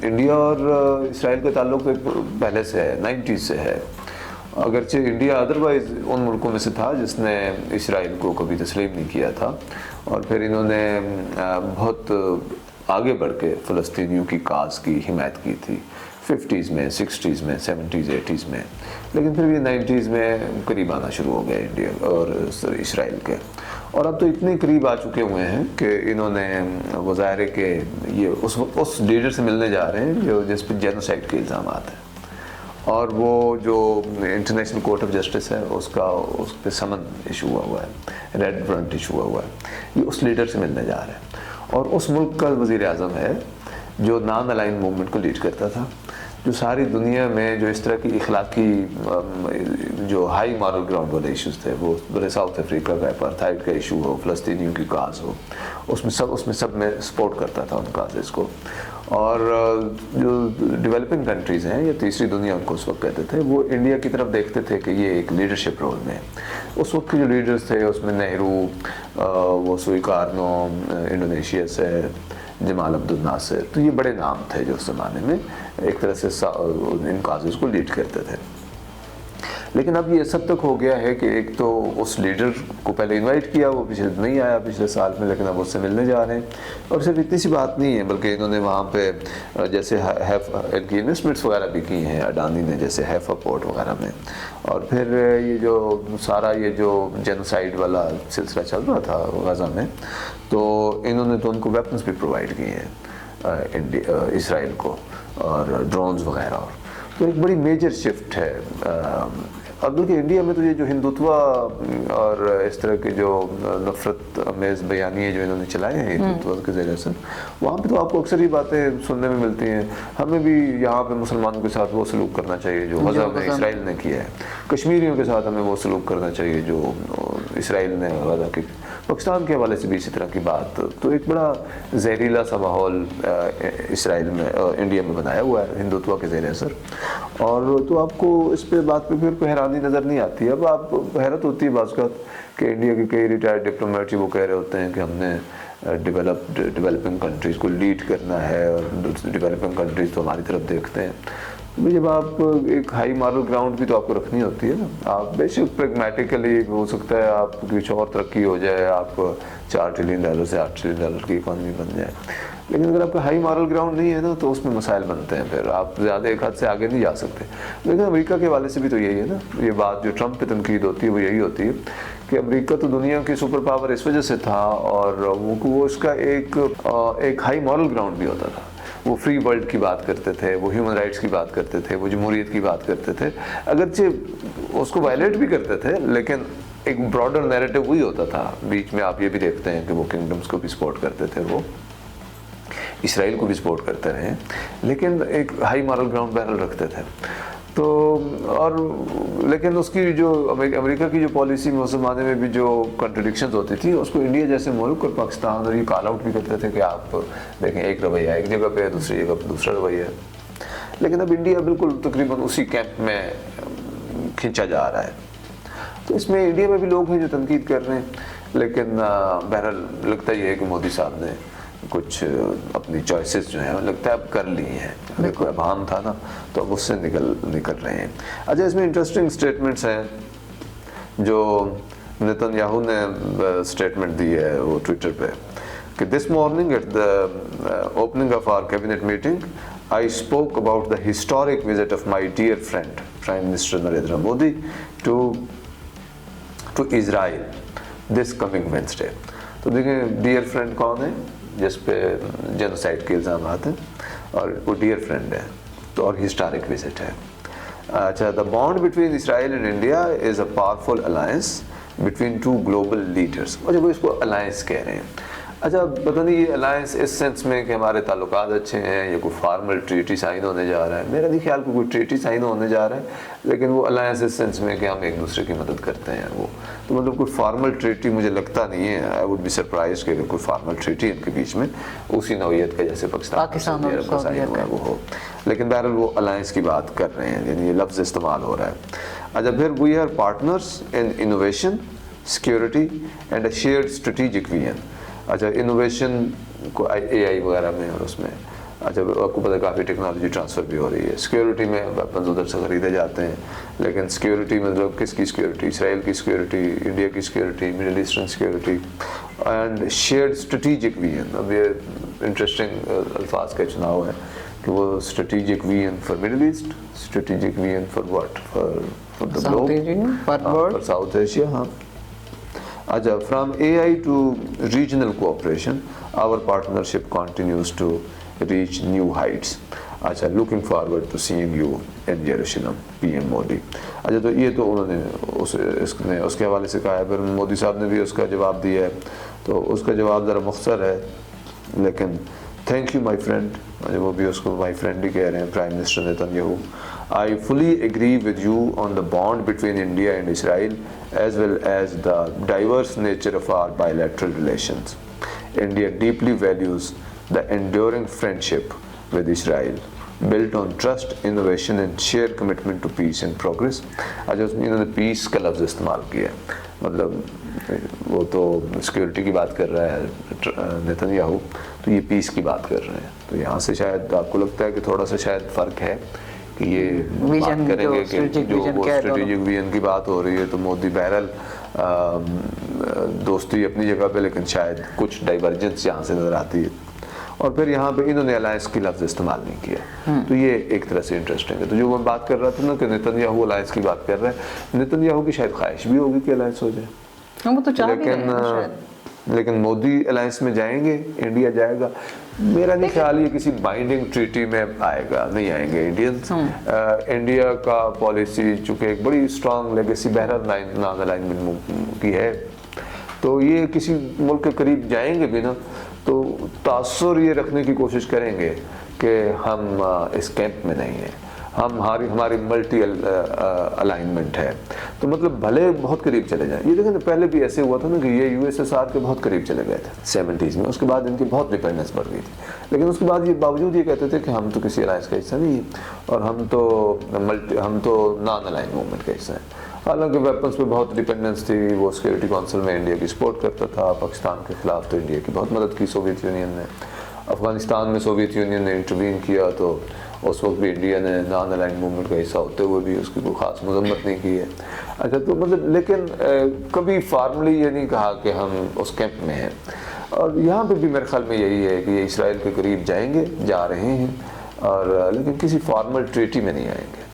India اور اسرائیل کا تعلق ایک پہلے سے ہے، 90s سے ہے، اگرچہ انڈیا ادروائز ان ملکوں میں سے تھا جس نے اسرائیل کو کبھی تسلیم نہیں کیا تھا، اور پھر انہوں نے بہت آگے بڑھ کے فلسطینیوں کی کاز کی حمایت کی تھی 50s میں، 60s میں، 70s 80s میں، لیکن پھر یہ 90s میں قریب آنا شروع ہو گیا انڈیا اور اسرائیل کے، اور اب تو اتنے قریب آ چکے ہوئے ہیں کہ انہوں نے وہ ظاہر ہے کہ یہ اس لیڈر سے ملنے جا رہے ہیں جو جس پہ جینوسائیڈ کے الزامات ہیں، اور وہ جو انٹرنیشنل کورٹ آف جسٹس ہے اس پہ سمن ایشو ہوا ہے، ریڈ وارنٹ ایشو ہوا ہے، یہ اس لیڈر سے ملنے جا رہے ہیں، اور اس ملک کا وزیر اعظم ہے جو نان الائن موومنٹ کو لیڈ کرتا تھا، جو ساری دنیا میں جو اس طرح کی اخلاقی جو ہائی مارل گراؤنڈ والے ایشوز تھے، وہ برے ساؤتھ افریقہ کا اپارتھائڈ کا ایشو ہو، فلسطینیوں کی کاز ہو، اس میں سب میں سپورٹ کرتا تھا ان کازز کو، اور جو ڈیولپنگ کنٹریز ہیں یا تیسری دنیا ان کو اس وقت کہتے تھے، وہ انڈیا کی طرف دیکھتے تھے کہ یہ ایک لیڈرشپ رول میں ہے۔ اس وقت کے جو لیڈرز تھے اس میں نہرو، وہ سویکارنو انڈونیشیا سے، جمال عبد الناصر، تو یہ بڑے نام تھے جو اس زمانے میں ایک طرح سے ان کازز کو لیڈ کرتے تھے۔ لیکن اب یہ سب تک ہو گیا ہے کہ ایک تو اس لیڈر کو پہلے انوائٹ کیا، وہ نہیں آیا پچھلے سال میں، لیکن اب اس سے ملنے جا رہے ہیں، اور صرف اتنی سی بات نہیں ہے بلکہ انہوں نے وہاں پہ جیسے ان کی انویسٹمنٹس وغیرہ بھی کی ہیں اڈانی نے، جیسے ہیفا پورٹ وغیرہ میں، اور پھر یہ جو سارا یہ جو جینوسائیڈ والا سلسلہ چل رہا تھا غزہ میں، تو انہوں نے تو ان کو ویپنز بھی پرووائڈ کیے ہیں اسرائیل کو، اور ڈرونز وغیرہ، تو ایک بڑی میجر شفٹ ہے۔ اور بلکہ انڈیا میں تو یہ جو ہندوتوا اور اس طرح کے جو نفرت امیز بیانیے جو انہوں نے چلائے ہیں ہندوتوا کے ذریعے سے، وہاں پہ تو آپ کو اکثر یہ باتیں سننے میں ملتی ہیں، ہمیں بھی یہاں پہ مسلمانوں کے ساتھ وہ سلوک کرنا چاہیے جو غزہ میں اسرائیل نے کیا ہے، کشمیریوں کے ساتھ ہمیں وہ سلوک کرنا چاہیے جو اسرائیل نے غزہ کی، پاکستان کے حوالے سے بھی اسی طرح کی بات، تو ایک بڑا زہریلا سا ماحول اسرائیل میں انڈیا میں بنایا ہوا ہے ہندوتوا کے زیر اثر، اور تو آپ کو اس پہ بات پہ پھر کوئی حیرانی نظر نہیں آتی۔ اب آپ حیرت ہوتی ہے بعض اوقات کہ انڈیا کے کئی ریٹائرڈ ڈپلومیٹ وہ کہہ رہے ہوتے ہیں کہ ہم نے ڈیولپنگ کنٹریز کو لیڈ کرنا ہے، اور ڈیولپنگ کنٹریز تو ہماری طرف دیکھتے ہیں۔ جب آپ ایک ہائی مارل گراؤنڈ بھی تو آپ کو رکھنی ہوتی ہے نا، آپ بے شک پریگمیٹیکلی ہو سکتا ہے آپ کچھ اور ترقی ہو جائے، آپ $4 ٹریلین سے $8 ٹریلین کی اکانومی بن جائے، لیکن اگر آپ کا ہائی مارل گراؤنڈ نہیں ہے نا تو اس میں مسائل بنتے ہیں، پھر آپ زیادہ ایک حد سے آگے نہیں جا سکتے۔ لیکن امریکہ کے حوالے سے بھی تو یہی ہے نا، یہ بات جو ٹرمپ پہ تنقید ہوتی ہے وہ یہی ہوتی ہے کہ امریکہ تو دنیا کی سپر پاور اس وجہ سے تھا، اور وہ اس کا ایک ہائی مارل گراؤنڈ بھی ہوتا تھا، وہ فری ورلڈ کی بات کرتے تھے، وہ ہیومن رائٹس کی بات کرتے تھے، وہ جمہوریت کی بات کرتے تھے، اگرچہ اس کو وائلیٹ بھی کرتے تھے، لیکن ایک براڈر نیریٹو وہی ہوتا تھا۔ بیچ میں آپ یہ بھی دیکھتے ہیں کہ وہ کنگڈمز کو بھی سپورٹ کرتے تھے، وہ اسرائیل کو بھی سپورٹ کرتے رہے، لیکن ایک ہائی مارل گراؤنڈ بہرحال رکھتے تھے۔ تو اور لیکن اس کی جو امریکہ کی جو پالیسی میں اس زمانے میں بھی جو کنٹرڈکشنز ہوتی تھی، اس کو انڈیا جیسے ملک اور پاکستان اور یہ کال آؤٹ بھی کرتے تھے کہ آپ دیکھیں ایک رویہ ایک جگہ پہ ہے، دوسری جگہ پہ دوسرا رویہ ہے، لیکن اب انڈیا بالکل تقریباً اسی کیمپ میں کھینچا جا رہا ہے۔ تو اس میں انڈیا میں بھی لوگ ہیں جو تنقید کر رہے ہیں، لیکن بہرحال لگتا یہ ہے کہ مودی صاحب نے کچھ اپنی چوائسز جو ہیں لگتا ہے اب کر لی ہیں، کوئی ابہام تھا نا تو اب اس سے نکل رہے ہیں۔ اچھا، اس میں انٹرسٹنگ سٹیٹمنٹس ہیں جو نیتن یاہو نے سٹیٹمنٹ دی ہے وہ ٹویٹر پہ کہ this morning at the opening of our cabinet meeting I spoke about the historic visit of my dear friend Prime Minister Narendra Modi to Israel this coming Wednesday۔ تو دیکھیں dear friend کون ہے جس پہ genocide کے الزامات ہیں، اور وہ ڈیئر فرینڈ ہے تو، اور ہسٹورک وزٹ ہے۔ اچھا، the bond between Israel and India is a powerful alliance between two global leaders۔ اچھا، وہ اس کو alliance کہہ رہے ہیں۔ اچھا، پتہ نہیں یہ الائنس اس سینس میں کہ ہمارے تعلقات اچھے ہیں یا کوئی فارمل ٹریٹی سائن ہونے جا رہا ہے، میرا نہیں خیال کوئی ٹریٹی سائن ہونے جا رہا ہے، لیکن وہ الائنس اس سینس میں کہ ہم ایک دوسرے کی مدد کرتے ہیں، وہ تو مطلب کوئی فارمل ٹریٹی مجھے لگتا نہیں ہے۔ آئی ووڈ بی سرپرائز کہ اگر کوئی فارمل ٹریٹی ان کے بیچ میں اسی نوعیت کا جیسے پاکستان اور کا سائن ہوا ہے وہ ہو، لیکن بہرحال وہ الائنس کی بات کر رہے ہیں، یعنی یہ لفظ استعمال ہو رہا ہے۔ اچھا، پھر we are partners in innovation, security and a shared strategic vision. اچھا، انوویشن کو اے آئی وغیرہ میں اور اس میں اچھا آپ کو پتہ ہے کافی ٹیکنالوجی ٹرانسفر بھی ہو رہی ہے. سیکیورٹی میں ویپنز ادھر سے خریدے جاتے ہیں, لیکن سیکیورٹی مطلب کس کی سیکیورٹی؟ اسرائیل کی سیکیورٹی, انڈیا کی security, Middle Eastern security and shared strategic vision. اب یہ انٹرسٹنگ الفاظ کا چناؤ ہے کہ وہ strategic vision for Middle East, strategic vision for what, for the globe, for South Asia. ہاں اچھا, from AI to regional cooperation our partnership continues to reach new heights. اچھا, looking forward to seeing you in Jerusalem, PM Modi. اچھا, تو یہ تو انہوں نے اس کے حوالے سے کہا ہے. پھر مودی صاحب نے بھی اس کا جواب دیا ہے, تو اس کا جواب ذرا مختصر ہے لیکن تھینک یو مائی فرینڈ. وہ بھی اس کو مائی فرینڈ ہی کہہ رہے ہیں, prime minister Nitin Yahoo. I fully agree with you on the bond between India and Israel as well as the diverse nature of our bilateral relations. India deeply values the enduring friendship with Israel built on trust, innovation and shared commitment to peace and progress. آج انہوں نے پیس کا لفظ استعمال کیا ہے, مطلب وہ تو سیکیورٹی کی بات کر رہا ہے نیتن یاہو, تو یہ پیس کی بات کر رہے ہیں. تو یہاں سے شاید آپ کو لگتا ہے کہ تھوڑا سا شاید فرق ہے کہ یہ بات کریں گے کہ جو وہ اسٹریٹجک ویژن کی بات ہو رہی ہے تو مودی بہرحال دوستی اپنی جگہ پہ, لیکن شاید کچھ ڈائیورجنس یہاں سے نظر آتی ہے. اور پھر یہاں پہ انہوں نے الائنس کی لفظ استعمال نہیں کیا, تو یہ ایک طرح سے انٹرسٹنگ ہے. تو جو میں بات کر رہا تھا نا کہ نیتن یاہو الائنس کی بات کر رہے ہیں, نیتن یاہو کی شاید خواہش بھی ہوگی کہ الائنس ہو جائے, لیکن مودی الائنس میں جائیں گے, انڈیا جائے گا. میرا نہیں خیال یہ کسی بائنڈنگ ٹریٹی میں آئے گا, نہیں آئیں گے انڈینس. انڈیا کا پالیسی چونکہ ایک بڑی اسٹرانگ لیگیسی بہرحال نان الائنمنٹ کی ہے, تو یہ کسی ملک کے قریب جائیں گے بھی نا تو تاثر یہ رکھنے کی کوشش کریں گے کہ ہم اس کیمپ میں نہیں ہیں, ہماری ملٹی الائنمنٹ ہے. تو مطلب بھلے بہت قریب چلے جائیں. یہ دیکھیں پہلے بھی ایسے ہوا تھا نا کہ یہ USSR کے بہت قریب چلے گئے تھے 70s میں, اس کے بعد ان کی بہت ڈپینڈنس بڑھ گئی تھی, لیکن اس کے بعد یہ باوجود یہ کہتے تھے کہ ہم تو کسی الائنس کا حصہ نہیں ہیں اور ہم تو نان الائن موومنٹ کا حصہ ہیں. حالانکہ ویپنس پہ بہت ڈپینڈنس تھی. وہ سیکورٹی کونسل میں انڈیا کی سپورٹ کرتا تھا, پاکستان کے خلاف تو انڈیا کی بہت مدد کی سوویت یونین نے. افغانستان میں سوویت یونین نے انٹروین کیا تو اس وقت بھی انڈیا نے نان الائن موومنٹ کا حصہ ہوتے ہوئے بھی اس کی کوئی خاص مذمت نہیں کی ہے. اچھا, تو مطلب لیکن کبھی فارملی یہ نہیں کہا کہ ہم اس کیمپ میں ہیں. اور یہاں پہ بھی میرے خیال میں یہی ہے کہ یہ اسرائیل کے قریب جائیں گے, جا رہے ہیں, اور لیکن کسی فارمل ٹریٹی میں نہیں آئیں گے.